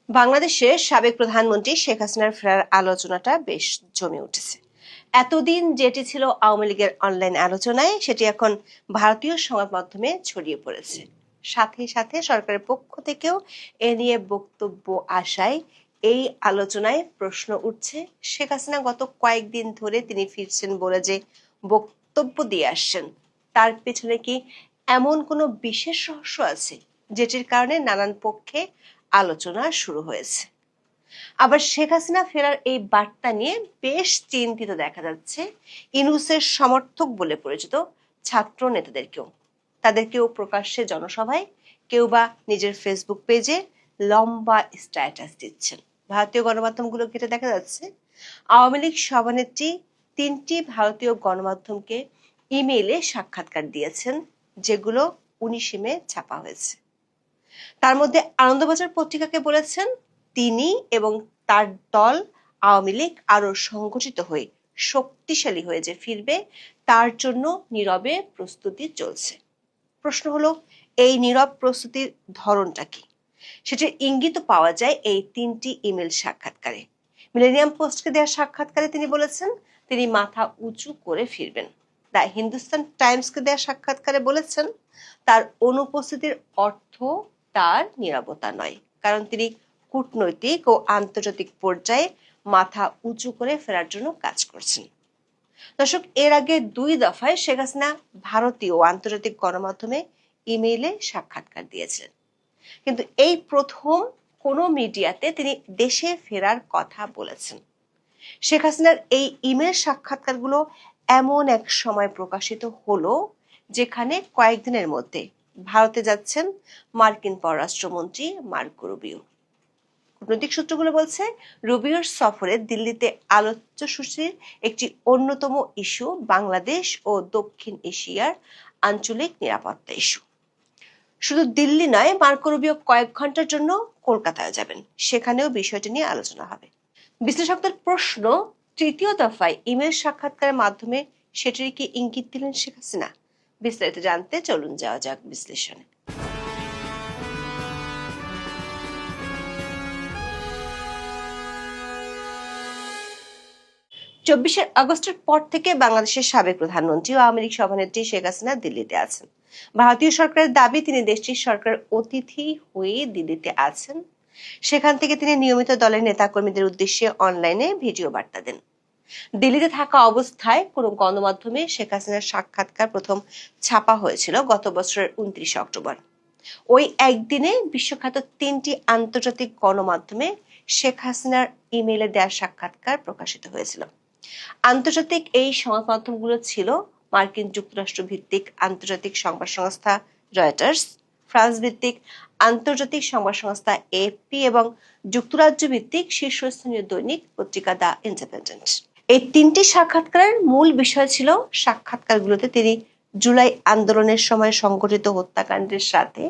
বাংলাদেশের সাবেক প্রধানমন্ত্রী শেখ হাসিনার ফেরার আলোচনাটা বেশ জমে উঠেছে। এতদিন যেটি ছিল আওয়ামী লীগের অনলাইন আলোচনায়, সেটি এখন ভারতীয় সংবাদ মাধ্যমে ছড়িয়ে পড়েছে। সাথে সাথে সরকারের পক্ষ থেকেও এ নিয়ে বক্তব্য আসায় এই আলোচনায় প্রশ্ন উঠছে, শেখ হাসিনা গত কয়েকদিন ধরে তিনি ফিরছেন বলে যে বক্তব্য দিয়ে আসছেন, তার পেছনে কি এমন কোনো বিশেষ রহস্য আছে যেটির কারণে নানান পক্ষে আলোচনা শুরু হয়েছে। আবার শেখ হাসিনা ফেরার এই বার্তা নিয়ে বেশ চিন্তিত দেখা যাচ্ছে ইউনূসের সমর্থক বলে পরিচিত ছাত্র নেতাদেরকেও। তাদেরকেও প্রকাশ্যে জনসভায়, কেউ বা নিজের ফেসবুক পেজে লম্বা স্ট্যাটাস দিচ্ছেন। ভারতীয় গণমাধ্যমগুলো ঘেটে দেখা যাচ্ছে আওয়ামী লীগ সভানেত্রী 3টি ভারতীয় গণমাধ্যমকে ইমেইলে সাক্ষাৎকার দিয়েছেন, যেগুলো 19 মে ছাপা হয়েছে। তার মধ্যে আনন্দবাজার পত্রিকাকে বলেছেন তিনি এবং তার দল আওয়ামী লীগ আরো সংগঠিত হয়ে শক্তিশালী হয়ে যে ফিরবে, তার জন্য নীরবে প্রস্তুতি চলছে। প্রশ্ন হলো, এই নীরব প্রস্তুতির ধরনটা কি? সেটির ইঙ্গিত পাওয়া যায় এই 3টি ইমেল সাক্ষাৎকারে। মিলেনিয়াম পোস্টকে দেওয়া সাক্ষাৎকারে তিনি বলেছেন তিনি মাথা উঁচু করে ফিরবেন। দ্য হিন্দুস্তান টাইমসকে দেওয়া সাক্ষাৎকারে বলেছেন তার অনুপস্থিতির অর্থ তার নিরাপত্তা নয়, কারণ তিনি কূটনৈতিক ও আন্তর্জাতিক পর্যায়ে মাথা উঁচু করে ফেরার জন্য কাজ করছেন। দর্শক, এর আগে 2 দফায় শেখ হাসিনা ভারতীয় ও আন্তর্জাতিক গণমাধ্যমে ইমেইলে সাক্ষাৎকার দিয়েছিলেন, কিন্তু এই প্রথম কোনো মিডিয়াতে তিনি দেশে ফেরার কথা বলেছেন। শেখ হাসিনার এই ইমেল সাক্ষাৎকারগুলো এমন এক সময় প্রকাশিত হলো যেখানে কয়েকদিনের মধ্যে ভারতে যাচ্ছেন মার্কিন পররাষ্ট্রমন্ত্রী মার্কো রুবিও। কূটনৈতিক সূত্রগুলো বলছে রুবিওর সফরে দিল্লিতে আলোচ্য সূচির একটি অন্যতম ইস্যু বাংলাদেশ ও দক্ষিণ এশিয়ার আঞ্চলিক নিরাপত্তা ইস্যু। শুধু দিল্লি নয়, মার্কো রুবিও কয়েক ঘন্টার জন্য কলকাতায় যাবেন, সেখানেও বিষয়টি নিয়ে আলোচনা হবে। বিশ্লেষকদের প্রশ্ন, 3য় দফায় ইমেল সাক্ষাৎকারের মাধ্যমে সেটির কি ইঙ্গিত দিলেন শেখ হাসিনা? বিস্তারিত জানতে চলুন যাওয়া যাক বিশ্লেষণে। 24 আগস্টের পর থেকে বাংলাদেশের সাবেক প্রধানমন্ত্রী ও আওয়ামী লীগ সভানেত্রী শেখ হাসিনা দিল্লিতে আছেন। ভারতীয় সরকারের দাবি তিনি দেশটির সরকার অতিথি হয়ে দিল্লিতে আছেন। সেখান থেকে তিনি নিয়মিত দলের নেতাকর্মীদের উদ্দেশ্যে অনলাইনে ভিডিও বার্তা দেন। দিল্লিতে থাকা অবস্থায় কোনো গণমাধ্যমে শেখ হাসিনার সাক্ষাৎকার প্রথম ছাপা হয়েছিল গত বছরের 29 অক্টোবর। ওই একদিনে বিশ্বখ্যাত 3টি আন্তর্জাতিক গণমাধ্যমে শেখ হাসিনার ইমেইলে দেওয়া সাক্ষাৎকার প্রকাশিত হয়েছিল। আন্তর্জাতিক এই সংবাদ মাধ্যমগুলো ছিল মার্কিন যুক্তরাষ্ট্র ভিত্তিক আন্তর্জাতিক সংবাদ সংস্থা রয়টার্স, ফ্রান্স ভিত্তিক আন্তর্জাতিক সংবাদ সংস্থা এএফপি এবং যুক্তরাজ্য ভিত্তিক শীর্ষস্থানীয় দৈনিক পত্রিকা দ্য ইন্ডিপেন্ডেন্ট। এই 3টি সাক্ষাৎকারের মূল বিষয় ছিল সাক্ষাৎকারগুলোতে তিনি জুলাই আন্দোলনের সময় সংঘটিত হত্যাকাণ্ডের সাথে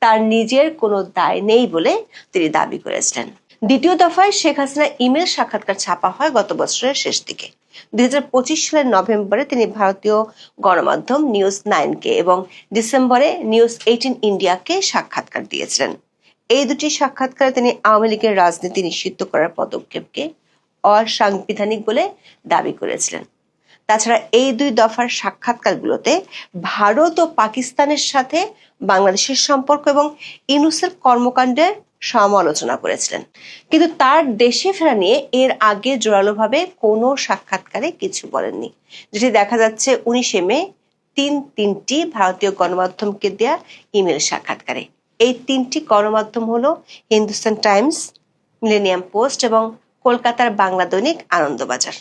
তার নিজের কোনো দায় নেই বলে তিনি দাবি করেছিলেন। 2য় দফায় শেখ হাসিনা ইমেল সাক্ষাৎকার ছাপা হয় গত বছরের শেষ দিকে। 2025 সালের নভেম্বরে তিনি ভারতীয় গণমাধ্যম নিউজ 9কে এবং ডিসেম্বরে নিউজ 18 ইন্ডিয়াকে সাক্ষাৎকার দিয়েছিলেন। এই 2টি সাক্ষাৎকারে তিনি আওয়ামী লীগের রাজনীতি নিষিদ্ধ করার পদক্ষেপকে অসাংবিধানিক বলে দাবি করেছিলেন। তাছাড়া এই 2 দফার সাক্ষাৎকারগুলোতে ভারত ও পাকিস্তানের সাথে বাংলাদেশের সম্পর্ক এবং ইউনূসের কর্মকাণ্ডের সমালোচনা করেছিলেন, কিন্তু তার দেশে ফেরা নিয়ে এর আগে জোরালোভাবে কোনো সাক্ষাৎকারে কিছু বলেননি, যেটি দেখা যাচ্ছে 19 মে 3টি ভারতীয় গণমাধ্যমকে দেয়া ইমেল সাক্ষাৎকারে। এই 3টি গণমাধ্যম হলো হিন্দুস্তান টাইমস, মিলেনিয়াম পোস্ট এবং কলকাতার বাংলা দৈনিক আনন্দবাজার।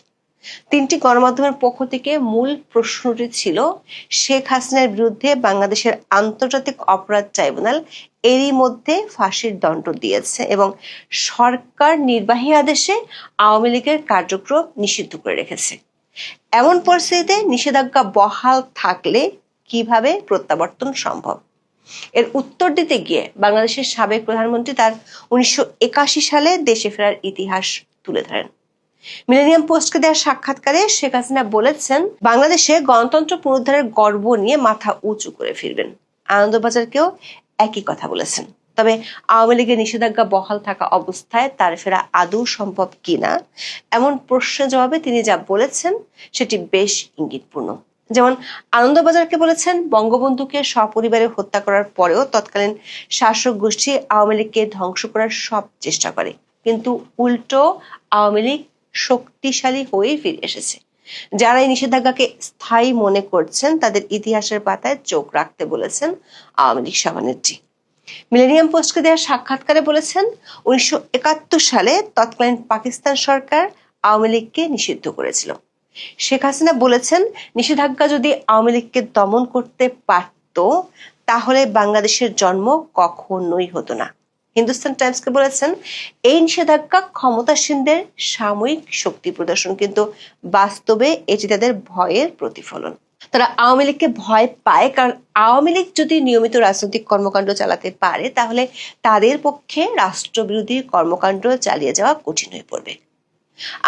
3টি গণমাধ্যমের পক্ষ থেকে মূল প্রশ্নটি ছিল শেখ হাসিনার বিরুদ্ধে বাংলাদেশের আন্তর্জাতিক অপরাধ ট্রাইব্যুনাল এরই মধ্যে ফাঁসির দণ্ড দিয়েছে এবং সরকার নির্বাহী আদেশে আওয়ামী লীগের কার্যক্রম নিষিদ্ধ করে রেখেছে। এমন পরিস্থিতিতে নিষেধাজ্ঞা বহাল থাকলে কিভাবে প্রত্যাবর্তন সম্ভব? এর উত্তর দিতে গিয়ে বাংলাদেশের সাবেক প্রধানমন্ত্রী তার 1981 সালে দেশে ফেরার ইতিহাস তুলে ধরেন। মিলেনিয়াম পোস্টকে দেওয়া সাক্ষাৎকারে শেখ হাসিনা বলেছেন বাংলাদেশে গণতন্ত্র পুনরুদ্ধারের গর্ব নিয়ে মাথা উঁচু করে ফিরবেন। আনন্দবাজারকেও একই কথা বলেছেন। তবে আওয়ামী লীগের নিষেধাজ্ঞা বহাল থাকা অবস্থায় তার ফেরা আদৌ সম্ভব কিনা এমন প্রশ্নের জবাবে তিনি যা বলেছেন সেটি বেশ ইঙ্গিতপূর্ণ। যেমন আনন্দবাজারকে বলেছেন, বঙ্গবন্ধুকে সপরিবারে হত্যা করার পরেও তৎকালীন শাসক গোষ্ঠী আওয়ামী লীগকে ধ্বংস করার সব চেষ্টা করে, কিন্তু উল্টো আওয়ামী লীগ শক্তিশালী হয়ে ফিরে এসেছে। যারা এই নিষেধাজ্ঞাকে স্থায়ী মনে করছেন তাদের ইতিহাসের পাতায় চোখ রাখতে বলেছেন আওয়ামী লীগ সভানেত্রী। মিলেনিয়াম পোস্টকে দেওয়া সাক্ষাৎকারে বলেছেন, 1971 সালে তৎকালীন পাকিস্তান সরকার আওয়ামী লীগকে নিষিদ্ধ করেছিল। শেখ হাসিনা বলেছেন, নিষেধাজ্ঞা যদি আওয়ামী লীগকে দমন করতে পারত তাহলে বাংলাদেশের জন্ম কখনোই হতো না। হিন্দুস্তান টাইমসকে বলেছেন, এই নিষেধাজ্ঞা ক্ষমতাসীনদের সাময়িক শক্তি প্রদর্শন, কিন্তু বাস্তবে এটি তাদের ভয়ের প্রতিফলন। তারা আওয়ামী লীগকে ভয় পায়, কারণ আওয়ামী লীগ যদি নিয়মিত রাজনৈতিক কর্মকাণ্ড চালাতে পারে তাহলে তাদের পক্ষে রাষ্ট্রবিরোধী কর্মকাণ্ড চালিয়ে যাওয়া কঠিন হয়ে পড়বে।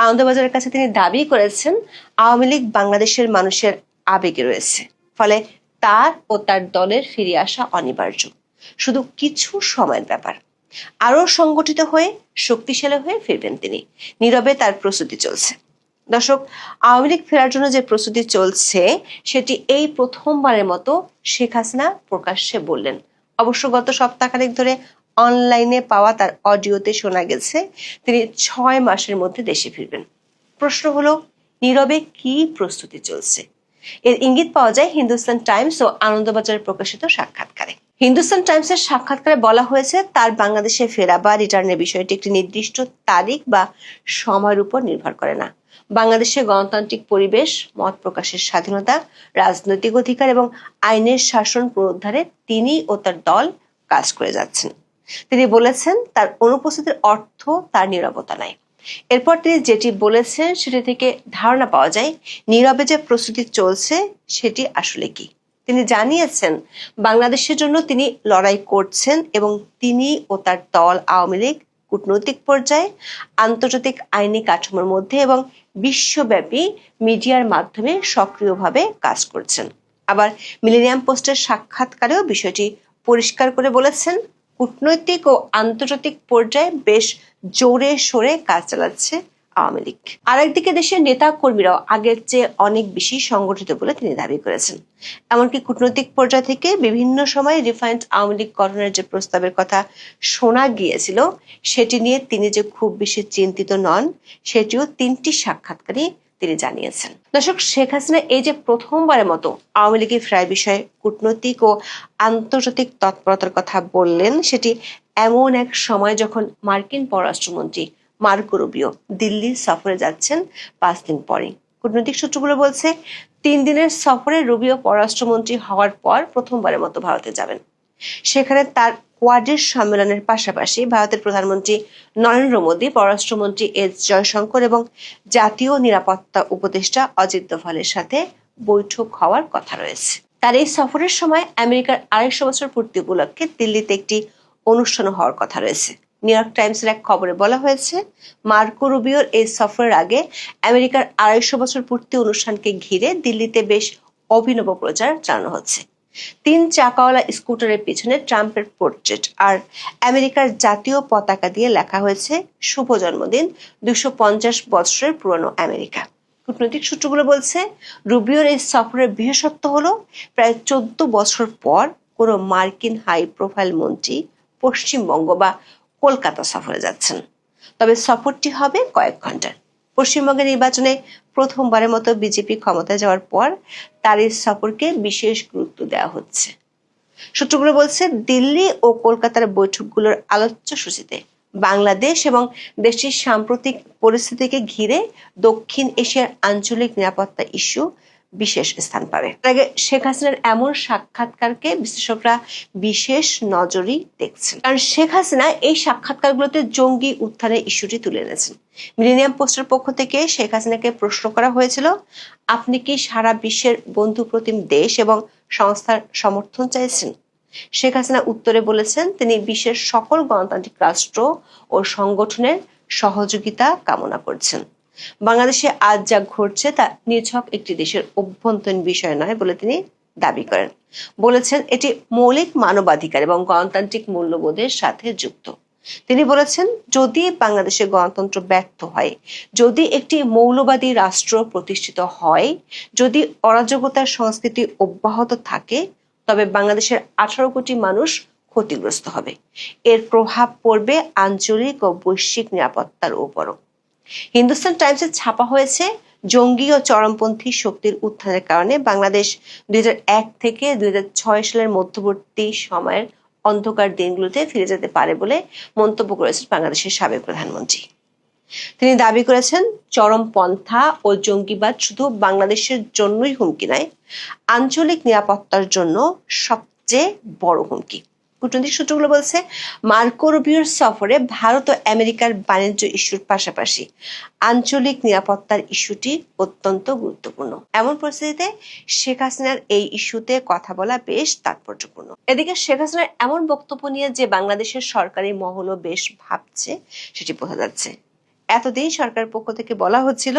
আনন্দবাজারের কাছে তিনি দাবি করেছেন, আওয়ামী লীগ বাংলাদেশের মানুষের আবেগে রয়েছে, ফলে তার ও তার দলের ফিরে আসা অনিবার্য, শুধু কিছু সময়ের ব্যাপার। আরো সংগঠিত হয়ে শক্তিশালী হয়ে ফিরবেন তিনি। নীরবে তার প্রস্তুতি চলছে। দর্শক, আওয়ামী লীগ ফেরার জন্য যে প্রস্তুতি চলছে সেটি এই প্রথমবারের মতো শেখ হাসিনা প্রকাশ্যে বললেন। অবশ্য গত সপ্তাহখানেক ধরে অনলাইনে পাওয়া তার অডিওতে শোনা গেছে তিনি 6 মাসের মধ্যে দেশে ফিরবেন। প্রশ্ন হলো, নীরবে কি প্রস্তুতি চলছে? এর ইঙ্গিত পাওয়া যায় হিন্দুস্তান টাইমস ও আনন্দবাজারে প্রকাশিত সাক্ষাৎকারে। হিন্দুস্তান টাইমসের সাক্ষাৎকারে বলা হয়েছে, তার বাংলাদেশে ফেরা বা রিটার্নের বিষয়টি একটি নির্দিষ্ট তারিখ বা সময়ের উপর নির্ভর করে না। বাংলাদেশের গণতান্ত্রিক পরিবেশ, মত প্রকাশের স্বাধীনতা, রাজনৈতিক অধিকার এবং আইনের শাসন পুনরুদ্ধারে তিনি ও তার দল কাজ করে যাচ্ছেন। তিনি বলেছেন, তার অনুপস্থিতির অর্থ তার নীরবতা নাই। এরপর তিনি যেটি বলেছেন সেটি থেকে ধারণা পাওয়া যায় নীরবে যে প্রস্তুতি চলছে সেটি আসলে কি। তিনি জানিয়েছেন, বাংলাদেশের জন্য তিনি লড়াই করছেন এবং তিনি ও তার দল আওয়ামী লীগ কূটনৈতিক পর্যায়ে, আন্তর্জাতিক আইনি কাঠামোর মধ্যে এবং বিশ্বব্যাপী মিডিয়ার মাধ্যমে সক্রিয়ভাবে কাজ করছেন। আবার মিলেনিয়াম পোস্টের সাক্ষাৎকারেও বিষয়টি পরিষ্কার করে বলেছেন, কূটনৈতিক ও আন্তর্জাতিক পর্যায়ে বেশ জোরে সোরে কাজ চালাচ্ছে আওয়ামী লীগ। আরেকদিকে দেশের নেতা কর্মীরাও আগের চেয়ে অনেক বেশি সংগঠিত বলে তিনি দাবি করেছেন। এমনকি কূটনৈতিক পর্যায় থেকে বিভিন্ন সময় রিফাইন্ড আওয়ামী লীগ গঠনের যে প্রস্তাবের কথা শোনা গিয়েছিল সেটি নিয়ে তিনি যে খুব বেশি চিন্তিত নন সেটিও 3টি সাক্ষাৎকারে তিনি জানিয়েছেন। দর্শক, শেখ হাসিনা এই যে প্রথমবারের মতো আওয়ামী লীগের ফেরার বিষয়ে কূটনৈতিক ও আন্তর্জাতিক তৎপরতার কথা বললেন, সেটি এমন এক সময় যখন মার্কিন পররাষ্ট্রমন্ত্রী মার্কো রুবিও দিল্লি সফরে যাচ্ছেন 5 দিন পরে। কূটনৈতিক সূত্রগুলো বলছে, 3 দিনের সফরে রুবিও পররাষ্ট্রমন্ত্রী হওয়ার পর প্রথমবারের মতো ভারতে যাবেন। সেখানে তার কোয়াডের সম্মেলনের পাশাপাশি ভারতের প্রধানমন্ত্রী নরেন্দ্র মোদী, পররাষ্ট্রমন্ত্রী এস জয়শঙ্কর এবং জাতীয় নিরাপত্তা উপদেষ্টা অজিত দোভালের সাথে বৈঠক হওয়ার কথা রয়েছে। তার এই সফরের সময় আমেরিকার 250 বছর পূর্তি উপলক্ষে দিল্লিতে একটি অনুষ্ঠান হওয়ার কথা রয়েছে। নিউ ইয়র্ক টাইমসের এক খবরে বলা হয়েছে, মার্কো রুবিওর এই সফরের আগে আমেরিকার 250 বছর পূর্তি অনুষ্ঠানকে ঘিরে দিল্লিতে বেশ অভিনব প্রচার চালানো হচ্ছে। 3 চাকাওয়ালা স্কুটারের পিছনে ট্রাম্পের পোর্ট্রেট আর আমেরিকার জাতীয় পতাকা দিয়ে লেখা হয়েছে, শুভ জন্মদিন 250 বছরের পুরনো আমেরিকা। কূটনৈতিক সূত্রগুলো বলছে, রুবিওর এই সফরের বিশেষত্ব হলো প্রায় 14 বছর পর কোনো মার্কিন হাই প্রোফাইল মন্ত্রী পশ্চিমবঙ্গ বা কলকাতা সফরে যাচ্ছেন। তবে সফরটি হবে কয়েক ঘন্টার। পশ্চিমবঙ্গের নির্বাচনে প্রথমবারের মতো বিজেপি ক্ষমতায় যাওয়ার পর তার এই সফরকে বিশেষ গুরুত্ব দেওয়া হচ্ছে। সূত্রগুলো বলছে, দিল্লি ও কলকাতার বৈঠকগুলোর আলোচ্য সূচিতে বাংলাদেশ এবং দেশটির সাম্প্রতিক পরিস্থিতিকে ঘিরে দক্ষিণ এশিয়ার আঞ্চলিক নিরাপত্তা ইস্যু বিশেষ স্থান পাবে। আগে শেখ হাসিনার এমন সাক্ষাৎকারকে বিশ্লেষকরা বিশেষ নজরই দেখছেন, কারণ শেখ হাসিনা এই সাক্ষাৎকারগুলোতে জঙ্গি উত্থানের ইস্যুটি তুলে এনেছেন। মিলেনিয়াম পোস্টের পক্ষ থেকে শেখ হাসিনাকে প্রশ্ন করা হয়েছিল, আপনি কি সারা বিশ্বের বন্ধুপ্রতিম দেশ এবং সংস্থার সমর্থন চাইছেন? শেখ হাসিনা উত্তরে বলেছেন, তিনি বিশ্বের সকল গণতান্ত্রিক রাষ্ট্র ও সংগঠনের সহযোগিতা কামনা করছেন। বাংলাদেশে আজ যা ঘটছে তা নিছক একটি দেশের অভ্যন্তরীণ বিষয় নয় বলে তিনি দাবি করেন। বলেছেন এটি মৌলিক মানবাধিকার এবং গণতান্ত্রিক মূল্যবোধের সাথে যুক্ত। তিনি বলেছেন যদি বাংলাদেশের গণতন্ত্র ব্যর্থ হয়, যদি একটি মৌলবাদী রাষ্ট্র প্রতিষ্ঠিত হয়, যদি অরাজকতার সংস্কৃতি অব্যাহত থাকে, তবে বাংলাদেশের 18 কোটি মানুষ ক্ষতিগ্রস্ত হবে। এর প্রভাব পড়বে আঞ্চলিক ও বৈশ্বিক নিরাপত্তার উপরও। হিন্দুস্তান টাইমসে ছাপা হয়েছে, জঙ্গি ও চরমপন্থী শক্তির উত্থানের কারণে বাংলাদেশ 2001 থেকে 2006 সালের মধ্যবর্তী সময়ের অন্ধকার দিনগুলোতে ফিরে যেতে পারে বলে মন্তব্য করেছেন বাংলাদেশের সাবেক প্রধানমন্ত্রী। তিনি দাবি করেছেন চরমপন্থা ও জঙ্গিবাদ শুধু বাংলাদেশের জন্যই হুমকি নয়, আঞ্চলিক নিরাপত্তার জন্য সবচেয়ে বড় হুমকি। কূটনৈতিক সূত্রগুলো বলছে মার্কো রুবিওর সফরে ভারত ও আমেরিকার বাণিজ্য ইস্যুর পাশাপাশি আঞ্চলিক নিরাপত্তার ইস্যুটি অত্যন্ত গুরুত্বপূর্ণ। এমন পরিস্থিতিতে শেখ হাসিনার এই ইস্যুতে কথা বলা বেশ তাৎপর্যপূর্ণ। এদিকে শেখ হাসিনার এমন বক্তব্য নিয়ে যে বাংলাদেশের সরকারি মহলও বেশ ভাবছে সেটি বোঝা যাচ্ছে। এতদিন সরকারের পক্ষ থেকে বলা হচ্ছিল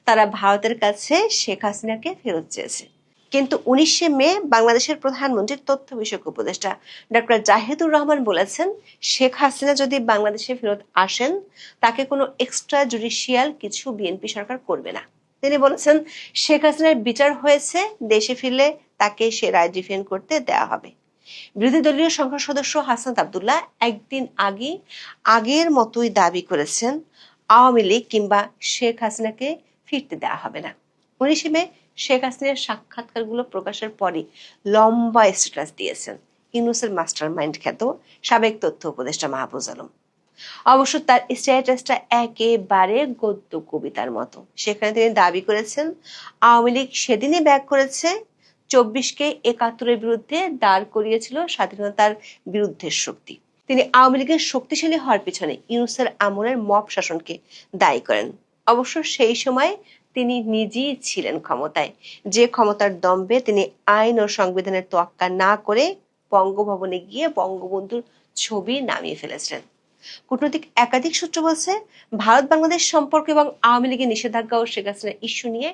তারা ভারতের কাছে শেখ হাসিনাকে ফেরত চেয়েছে, কিন্তু 19শে মে বাংলাদেশের প্রধানমন্ত্রীর তথ্য বিষয়ক উপদেষ্টা ডক্টর জাহিদুর রহমান বলেছেন শেখ হাসিনা যদি বাংলাদেশে ফেরত আসেন তাকে কোনো এক্সট্রা জুডিশিয়াল কিছু বিএনপি সরকার করবে না। তিনি বলেছেন শেখ হাসিনার বিচার হয়েছে, দেশে ফিরলে তাকে সে রায় ডিফেন্ড করতে দেওয়া হবে। বিরোধী দলীয় সংসদ সদস্য হাসনাত আব্দুল্লাহ একদিন আগের মতোই দাবি করেছেন আওয়ামী লীগ কিংবা শেখ হাসিনাকে ফিরতে দেওয়া হবে না। 19শে মে শেখ হাসিনার সাক্ষাৎকারগুলো প্রকাশের পরই লম্বা স্ট্যাটাস দিয়েছেন ইউনূসের মাস্টার মাইন্ড খ্যাত সাবেক তথ্য উপদেষ্টা মাহফুজ আলম। অবশ্য তার স্ট্যাটাসটা একেবারে গদ্য কবিতার মতো। সেখানে তিনি দাবি করেছেন আওয়ামী লীগ সেদিনই ব্যাক করেছে 24কে 71-এর বিরুদ্ধে দাঁড় করিয়েছিল স্বাধীনতার বিরুদ্ধের শক্তি। তিনি আওয়ামী লীগের শক্তিশালী হওয়ার পিছনে ইউনূসের আমলের মব শাসনকে দায়ী করেন। অবশ্য সেই সময় তিনি নিজেই ছিলেন ক্ষমতায়, যে ক্ষমতার দম্ভে তিনি আইন ও সংবিধানের তোয়াক্কা না করে বঙ্গভবনে গিয়ে বঙ্গবন্ধুর ছবি নামিয়ে ফেলেছিলেন। কূটনৈতিক একাধিক সূত্র বলছে ভারত বাংলাদেশ সম্পর্ক এবং আওয়ামী লীগের নিষেধাজ্ঞা ও শেখ হাসিনা ইস্যু নিয়ে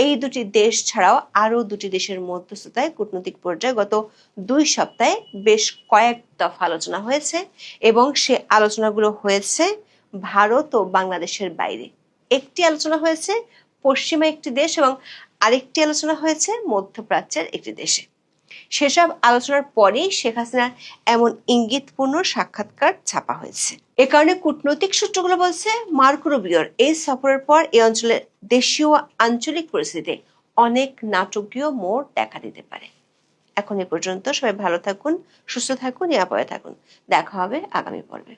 এই দুটি দেশ ছাড়াও আরো দুটি দেশের মধ্যস্থতায় কূটনৈতিক পর্যায়ে গত 2 সপ্তাহে বেশ কয়েক দফা আলোচনা হয়েছে এবং সে আলোচনাগুলো হয়েছে ভারত ও বাংলাদেশের বাইরে। একটি আলোচনা হয়েছে পশ্চিমা একটি দেশ এবং আরেকটি আলোচনা হয়েছে মধ্যপ্রাচ্যের একটি দেশে। সেসব আলোচনার পরেই শেখ হাসিনার এমন ইঙ্গিতপূর্ণ সাক্ষাৎকার ছাপা হয়েছে। এ কারণে কূটনৈতিক সূত্রগুলো বলছে মার্কো রুবিওর এই সফরের পর এই অঞ্চলের দেশীয় আঞ্চলিক পরিস্থিতিতে অনেক নাটকীয় মোড় দেখা দিতে পারে। এখন এ পর্যন্ত, সবাই ভালো থাকুন, সুস্থ থাকুন, নিরাপদে থাকুন। দেখা হবে আগামী পর্বে।